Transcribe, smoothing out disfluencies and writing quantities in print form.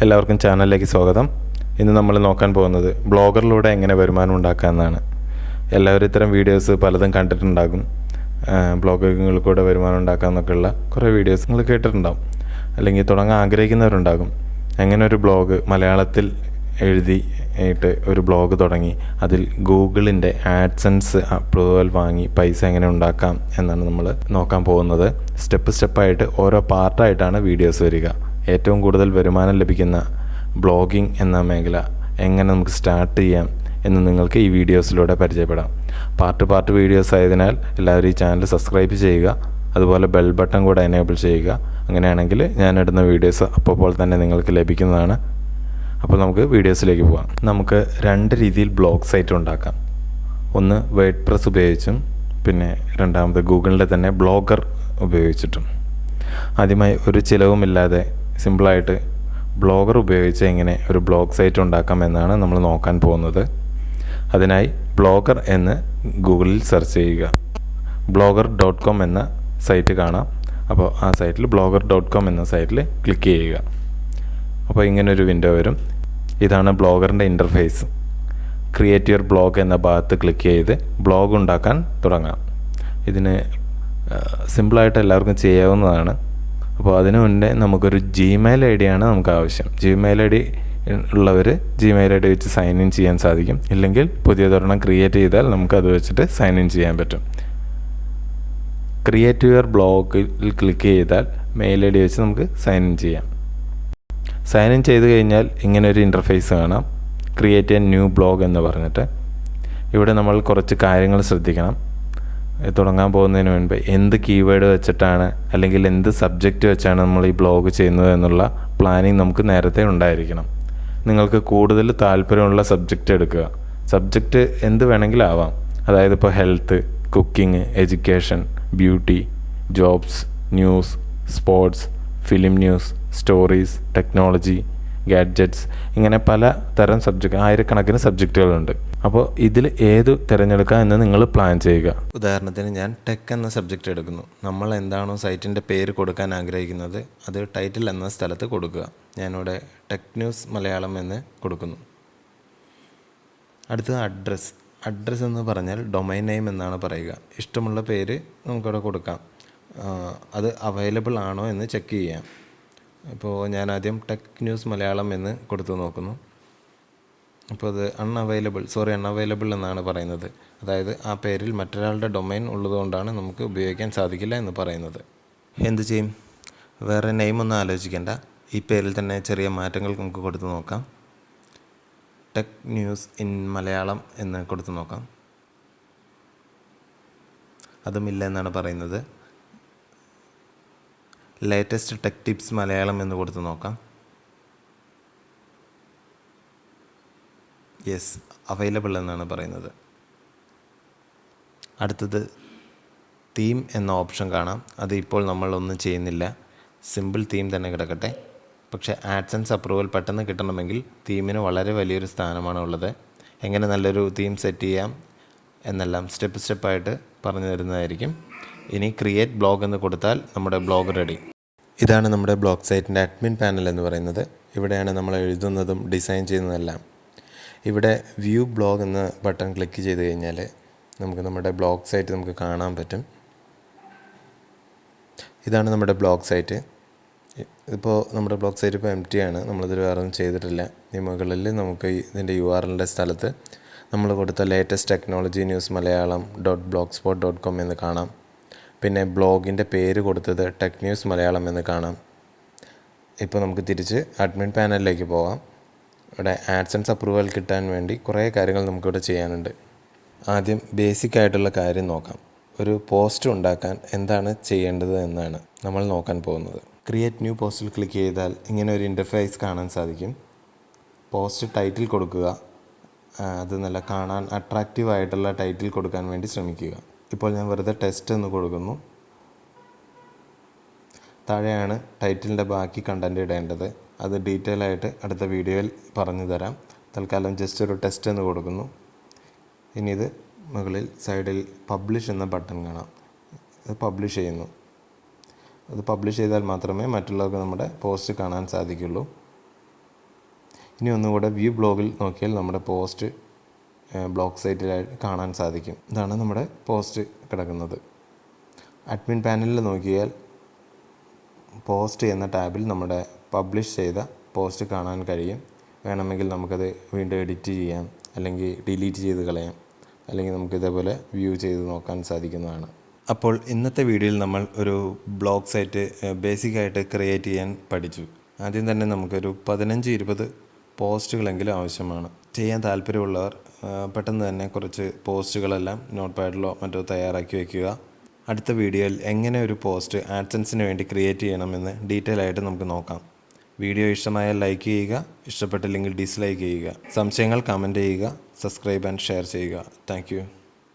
എല്ലാവർക്കും ചാനലിലേക്ക് സ്വാഗതം. ഇന്ന് നമ്മൾ നോക്കാൻ പോകുന്നത് ബ്ലോഗറിലൂടെ എങ്ങനെ വരുമാനം ഉണ്ടാക്കാമെന്നാണ്. എല്ലാവരും ഇത്തരം വീഡിയോസ് പലതും കണ്ടിട്ടുണ്ടാകും. ബ്ലോഗിങ്ങിൽ കൂടെ വരുമാനം ഉണ്ടാക്കാമെന്നൊക്കെയുള്ള കുറേ വീഡിയോസ് നിങ്ങൾ കേട്ടിട്ടുണ്ടാകും, അല്ലെങ്കിൽ തുടങ്ങാൻ ആഗ്രഹിക്കുന്നവരുണ്ടാകും. എങ്ങനെ ഒരു ബ്ലോഗ് മലയാളത്തിൽ എഴുതിയിട്ട് ഒരു ബ്ലോഗ് തുടങ്ങി അതിൽ ഗൂഗിളിൻ്റെ ആഡ്സൻസ് അപ്രൂവൽ വാങ്ങി പൈസ എങ്ങനെ ഉണ്ടാക്കാം എന്നാണ് നമ്മൾ നോക്കാൻ പോകുന്നത്. സ്റ്റെപ്പായിട്ട് ഓരോ പാർട്ടായിട്ടാണ് വീഡിയോസ് വരിക. ഏറ്റവും കൂടുതൽ വരുമാനം ലഭിക്കുന്ന ബ്ലോഗിംഗ് എന്ന മേഖല എങ്ങനെ നമുക്ക് സ്റ്റാർട്ട് ചെയ്യാം എന്ന് നിങ്ങൾക്ക് ഈ വീഡിയോസിലൂടെ പരിചയപ്പെടാം. പാർട്ട് വീഡിയോസ് ആയതിനാൽ എല്ലാവരും ഈ ചാനൽ സബ്സ്ക്രൈബ് ചെയ്യുക, അതുപോലെ ബെൽ ബട്ടൺ കൂടെ എനേബിൾ ചെയ്യുക. അങ്ങനെയാണെങ്കിൽ ഞാനിടുന്ന വീഡിയോസ് അപ്പോൾ തന്നെ നിങ്ങൾക്ക് ലഭിക്കുന്നതാണ്. അപ്പോൾ നമുക്ക് വീഡിയോസിലേക്ക് പോകാം. നമുക്ക് രണ്ട് രീതിയിൽ ബ്ലോഗ് സൈറ്റ് ഉണ്ടാക്കാം. ഒന്ന് വേർഡ്പ്രസ് ഉപയോഗിച്ചും പിന്നെ രണ്ടാമത് ഗൂഗിളിൻ്റെ തന്നെ ബ്ലോഗർ ഉപയോഗിച്ചിട്ടും. ആദ്യമായി ഒരു ചിലവുമില്ലാതെ സിമ്പിളായിട്ട് ബ്ലോഗർ ഉപയോഗിച്ച് എങ്ങനെ ഒരു ബ്ലോഗ് സൈറ്റ് ഉണ്ടാക്കാം എന്നാണ് നമ്മൾ നോക്കാൻ പോകുന്നത്. അതിനായി ബ്ലോഗർ എന്ന് ഗൂഗിളിൽ സെർച്ച് ചെയ്യുക. blogger.com എന്ന സൈറ്റ് കാണാം. അപ്പോൾ ആ സൈറ്റിൽ blogger.com എന്ന സൈറ്റിൽ ക്ലിക്ക് ചെയ്യുക. അപ്പോൾ ഇങ്ങനൊരു വിൻഡോ വരും. ഇതാണ് ബ്ലോഗറിൻ്റെ ഇൻ്റർഫേസ്. ക്രിയേറ്റ് യുവർ ബ്ലോഗ് എന്ന ഭാഗത്ത് ക്ലിക്ക് ചെയ്ത് ബ്ലോഗ് ഉണ്ടാക്കാൻ തുടങ്ങാം. ഇതിന് സിമ്പിളായിട്ട് എല്ലാവർക്കും ചെയ്യാവുന്നതാണ്. അപ്പോൾ അതിനു മുന്നേ നമുക്കൊരു ജിമെയിൽ ഐ ഡിയാണ് നമുക്ക് ആവശ്യം. ജിമെയിൽ ഐ ഡി ഉള്ളവർ ജിമെയിൽ ഐ ഡി വെച്ച് സൈൻ ഇൻ ചെയ്യാൻ സാധിക്കും. ഇല്ലെങ്കിൽ പുതിയതൊരെണ്ണം ക്രിയേറ്റ് ചെയ്താൽ നമുക്കത് വെച്ചിട്ട് സൈൻ ഇൻ ചെയ്യാൻ പറ്റും. ക്രിയേറ്റ് യുവർ ബ്ലോഗിൽ ക്ലിക്ക് ചെയ്താൽ മെയിൽ ഐ ഡി വെച്ച് നമുക്ക് സൈൻ ഇൻ ചെയ്യാം. സൈൻ ഇൻ ചെയ്ത് കഴിഞ്ഞാൽ ഇങ്ങനെ ഒരു ഇൻ്റർഫേസ് കാണാം. ക്രിയേറ്റ് എ ന്യൂ ബ്ലോഗ് എന്ന് പറഞ്ഞിട്ട് ഇവിടെ നമ്മൾ കുറച്ച് കാര്യങ്ങൾ ശ്രദ്ധിക്കണം. തുടങ്ങാൻ പോകുന്നതിന് മുൻപ് എന്ത് കീവേഡ് വെച്ചിട്ടാണ് അല്ലെങ്കിൽ എന്ത് സബ്ജക്റ്റ് വെച്ചാണ് നമ്മൾ ഈ ബ്ലോഗ് ചെയ്യുന്നത് എന്നുള്ള പ്ലാനിങ് നമുക്ക് നേരത്തെ ഉണ്ടായിരിക്കണം. നിങ്ങൾക്ക് കൂടുതൽ താല്പര്യമുള്ള സബ്ജക്റ്റ് എടുക്കുക. സബ്ജക്റ്റ് എന്ത് വേണമെങ്കിലും ആവാം. അതായത് ഇപ്പോൾ health, cooking, education, beauty, jobs, news, sports, film news, stories, technology, gadgets, ഇങ്ങനെ പല തരം ആയിരക്കണക്കിന് സബ്ജക്റ്റുകളുണ്ട്. അപ്പോൾ ഇതിൽ ഏത് തിരഞ്ഞെടുക്കുക എന്ന് നിങ്ങൾ പ്ലാൻ ചെയ്യുക. ഉദാഹരണത്തിന് ഞാൻ ടെക് എന്ന സബ്ജക്റ്റ് എടുക്കുന്നു. നമ്മൾ എന്താണോ സൈറ്റിൻ്റെ പേര് കൊടുക്കാൻ ആഗ്രഹിക്കുന്നത് അത് ടൈറ്റിൽ എന്ന സ്ഥലത്ത് കൊടുക്കുക. ഞാനിവിടെ ടെക് ന്യൂസ് മലയാളം എന്ന് കൊടുക്കുന്നു. അടുത്തത് അഡ്രസ്സ് എന്ന് പറഞ്ഞാൽ ഡൊമൈൻ നെയിം എന്നാണ് പറയുക. ഇഷ്ടമുള്ള പേര് നമുക്കിവിടെ കൊടുക്കാം. അത് അവൈലബിൾ ആണോ എന്ന് ചെക്ക് ചെയ്യാം. ഇപ്പോൾ ഞാൻ ആദ്യം ടെക് ന്യൂസ് മലയാളം എന്ന് കൊടുത്തു നോക്കുന്നു. അപ്പോൾ അത് അൺഅവൈലബിൾ എന്നാണ് പറയുന്നത്. അതായത് ആ പേരിൽ മറ്റൊരാളുടെ ഡൊമൈൻ ഉള്ളതുകൊണ്ടാണ് നമുക്ക് ഉപയോഗിക്കാൻ സാധിക്കില്ല എന്ന് പറയുന്നത്. എന്ത് ചെയ്യും? വേറെ നെയിമൊന്നും ആലോചിക്കേണ്ട. ഈ പേരിൽ തന്നെ ചെറിയ മാറ്റങ്ങൾ നമുക്ക് കൊടുത്തു നോക്കാം. ടെക് ന്യൂസ് ഇൻ മലയാളം എന്ന് കൊടുത്തു നോക്കാം. അതുമില്ല എന്നാണ് പറയുന്നത്. ലേറ്റസ്റ്റ് ടെക് ടിപ്സ് മലയാളം എന്ന് കൊടുത്ത് നോക്കാം. യെസ്, അവൈലബിൾ എന്നാണ് പറയുന്നത്. അടുത്തത് തീം എന്ന ഓപ്ഷൻ കാണാം. അത് ഇപ്പോൾ നമ്മളൊന്നും ചെയ്യുന്നില്ല. സിമ്പിൾ തീം തന്നെ കിടക്കട്ടെ. പക്ഷേ ആഡ്സൻസ് അപ്രൂവൽ പെട്ടെന്ന് കിട്ടണമെങ്കിൽ തീമിന് വളരെ വലിയൊരു സ്ഥാനമാണ് ഉള്ളത്. എങ്ങനെ നല്ലൊരു തീം സെറ്റ് ചെയ്യാം എന്നെല്ലാം സ്റ്റെപ്പായിട്ട് പറഞ്ഞു തരുന്നതായിരിക്കും. ഇനി ക്രിയേറ്റ് ബ്ലോഗ് എന്ന് കൊടുത്താൽ നമ്മുടെ ബ്ലോഗ് റെഡി. ഇതാണ് നമ്മുടെ ബ്ലോഗ് സൈറ്റിൻ്റെ അഡ്മിൻ പാനൽ എന്ന് പറയുന്നത്. ഇവിടെയാണ് നമ്മൾ എഴുതുന്നതും ഡിസൈൻ ചെയ്യുന്നതെല്ലാം. ഇവിടെ വ്യൂ ബ്ലോഗ് എന്ന ബട്ടൺ ക്ലിക്ക് ചെയ്ത് കഴിഞ്ഞാൽ നമുക്ക് നമ്മുടെ ബ്ലോഗ് സൈറ്റ് നമുക്ക് കാണാൻ പറ്റും. ഇതാണ് നമ്മുടെ ബ്ലോഗ് സൈറ്റ്. ഇപ്പോൾ നമ്മുടെ ബ്ലോഗ് സൈറ്റ് ഇപ്പോൾ എംപ്റ്റി ആണ്. നമ്മളിതിൽ വേറെ ഒന്നും ചെയ്തിട്ടില്ല. ഈ മുകളിൽ നമുക്ക് ഇതിൻ്റെ URLൻ്റെ സ്ഥലത്ത് നമ്മൾ കൊടുത്ത latest technology news Malayalam .blogspot.com എന്ന് കാണാം. പിന്നെ ബ്ലോഗിൻ്റെ പേര് കൊടുത്തത് ടെക് ന്യൂസ് മലയാളം എന്ന് കാണാം. ഇപ്പോൾ നമുക്ക് തിരിച്ച് അഡ്മിൻ പാനലിലേക്ക് പോകാം. ഇവിടെ ആഡ്സൻസ് അപ്രൂവൽ കിട്ടാൻ വേണ്ടി കുറേ കാര്യങ്ങൾ നമുക്കിവിടെ ചെയ്യാനുണ്ട്. ആദ്യം ബേസിക് ആയിട്ടുള്ള കാര്യം നോക്കാം. ഒരു പോസ്റ്റ് ഉണ്ടാക്കാൻ എന്താണ് ചെയ്യേണ്ടത് എന്നാണ് നമ്മൾ നോക്കാൻ പോകുന്നത്. ക്രിയേറ്റ് ന്യൂ പോസ്റ്റിൽ ക്ലിക്ക് ചെയ്താൽ ഇങ്ങനെ ഒരു ഇൻ്റർഫേസ് കാണാൻ സാധിക്കും. പോസ്റ്റ് ടൈറ്റിൽ കൊടുക്കുക. അത് നല്ല കാണാൻ അട്രാക്റ്റീവ് ആയിട്ടുള്ള ടൈറ്റിൽ കൊടുക്കാൻ വേണ്ടി ശ്രമിക്കുക. ഇപ്പോൾ ഞാൻ വെറുതെ ടെസ്റ്റ് എന്ന് കൊടുക്കുന്നു. താഴെയാണ് ടൈറ്റിലിൻ്റെ ബാക്കി കണ്ടൻറ്റ് ഇടേണ്ടത്. അത് ഡീറ്റെയിൽ ആയിട്ട് അടുത്ത വീഡിയോയിൽ പറഞ്ഞു തരാം. തൽക്കാലം ജസ്റ്റ് ഒരു ടെസ്റ്റ് എന്ന് കൊടുക്കുന്നു. ഇനി ഇത് മുകളിൽ സൈഡിൽ പബ്ലിഷ് എന്ന ബട്ടൺ കാണാം. അത് പബ്ലിഷ് ചെയ്യുന്നു. അത് പബ്ലിഷ് ചെയ്താൽ മാത്രമേ മറ്റുള്ളവർക്ക് നമ്മുടെ പോസ്റ്റ് കാണാൻ സാധിക്കുള്ളൂ. ഇനി ഒന്നുകൂടെ വ്യൂ ബ്ലോഗിൽ നോക്കിയാൽ നമ്മുടെ പോസ്റ്റ് ബ്ലോഗ് സൈറ്റിലായി കാണാൻ സാധിക്കും. ഇതാണ് നമ്മുടെ പോസ്റ്റ് കിടക്കുന്നത്. അഡ്മിൻ പാനലിൽ നോക്കിയാൽ പോസ്റ്റ് എന്ന ടാബിൽ നമ്മുടെ പബ്ലിഷ് ചെയ്ത പോസ്റ്റ് കാണാൻ കഴിയും. വേണമെങ്കിൽ നമുക്കത് വീണ്ടും എഡിറ്റ് ചെയ്യാം, അല്ലെങ്കിൽ ഡിലീറ്റ് ചെയ്ത് കളയാം, അല്ലെങ്കിൽ നമുക്ക് ഇതേപോലെ വ്യൂ ചെയ്ത് നോക്കാൻ സാധിക്കുന്നതാണ്. അപ്പോൾ ഇന്നത്തെ വീഡിയോയിൽ നമ്മൾ ഒരു ബ്ലോഗ് സൈറ്റ് ബേസിക്കായിട്ട് ക്രിയേറ്റ് ചെയ്യാൻ പഠിച്ചു. ആദ്യം തന്നെ നമുക്കൊരു 15-20 പോസ്റ്റുകളെങ്കിലും ആവശ്യമാണ്. ചെയ്യാൻ താല്പര്യമുള്ളവർ പെട്ടെന്ന് തന്നെ കുറച്ച് പോസ്റ്റുകളെല്ലാം നോട്ട് പാഡിലോ മറ്റോ തയ്യാറാക്കി വയ്ക്കുക. അടുത്ത വീഡിയോയിൽ എങ്ങനെ ഒരു പോസ്റ്റ് ആഡ്സെൻസിന് വേണ്ടി ക്രിയേറ്റ് ചെയ്യണമെന്ന് ഡീറ്റെയിൽ ആയിട്ട് നമുക്ക് നോക്കാം. വീഡിയോ ഇഷ്ടമായാൽ ലൈക്ക് ചെയ്യുക, ഇഷ്ടപ്പെട്ടില്ലെങ്കിൽ ഡിസ്ലൈക്ക് ചെയ്യുക. സംശയങ്ങൾ കമൻറ്റ് ചെയ്യുക, സബ്സ്ക്രൈബ് ആൻഡ് ഷെയർ ചെയ്യുക. താങ്ക്